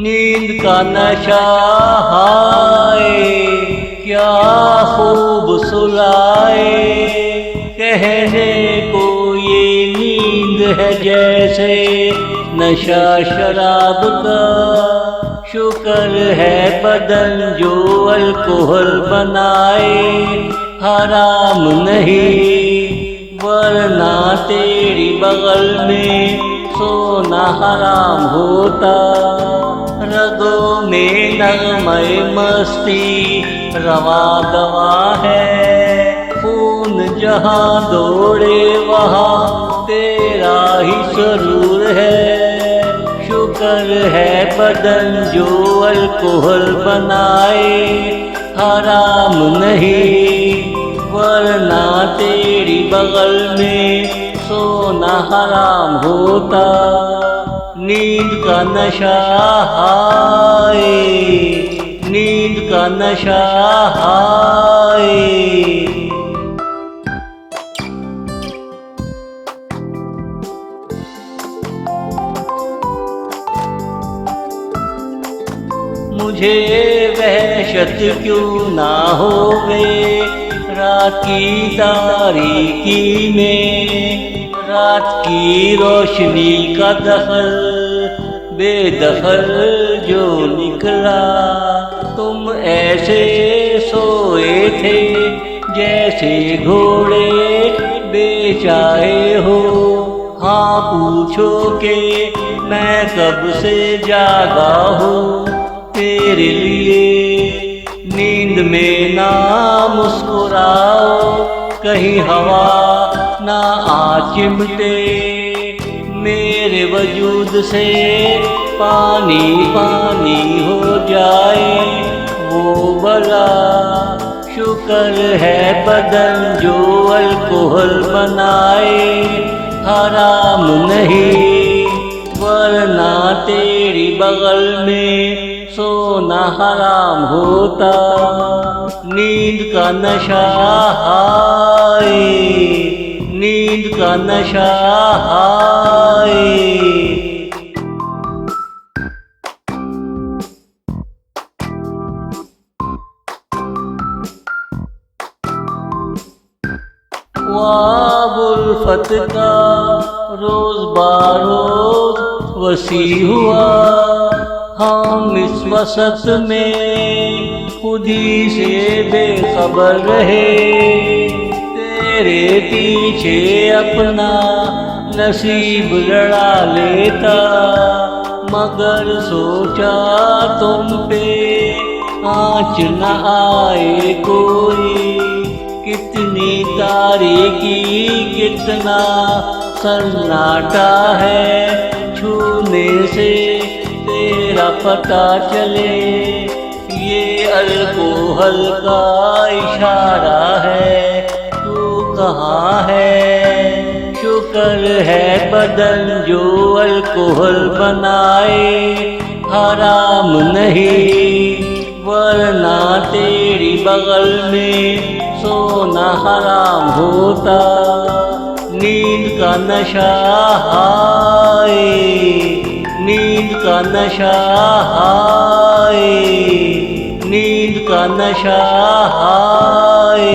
नींद का नशा हाय क्या खूब सुलाए। कहने को ये नींद है जैसे नशा शराब का। शुक्र है बदन जो अल्कोहल बनाए। हराम नहीं वरना तेरी बगल में सोना हराम होता। रगों में नगमे मस्ती रवा दवा है। खून जहाँ दौड़े वहाँ तेरा ही सरूर है। शुक्र है बदन जो अल्कोहल बनाए। हराम नहीं वरना तेरी बगल में सोना हराम होता। नींद का नशा हाय नींद का नशा हाय। मुझे वहशत क्यों ना होवे रात की तारीकी में। रात की रोशनी का दखल बेदखल जो निकला। तुम ऐसे सोए थे जैसे घोड़े बेचाए हो। हाँ पूछो के मैं कब से जागा हूँ तेरे लिए। नींद में ना मुस्कुराओ कहीं हवा ना आ चिमटे। मेरे वजूद से पानी पानी हो जाए वो भला। शुक्र है बदन जो अल्कोहल बनाए। हराम नहीं वरना तेरी बगल में सोना हराम होता। नींद का नशा हाय नींद का नशा हाय। ख्वाब उल्फत का रोज बारोज वसी हुआ। हम इस वसत में खुद ही से बेखबर रहे। तेरे पीछे अपना नसीब लड़ा लेता। मगर सोचा तुम पे आँच न आए कोई। कितनी तारीकी कितना सन्नाटा है। छूने से तेरा पता चले ये अल्कोहल का इशारा है। तू कहाँ है। शुक्र है बदन जो अल्कोहल बनाए। हराम नहीं वरना तेरी बगल में सोना हराम होता। नींद का नशा हाय नींद का नशा हाय नींद का नशा हाय।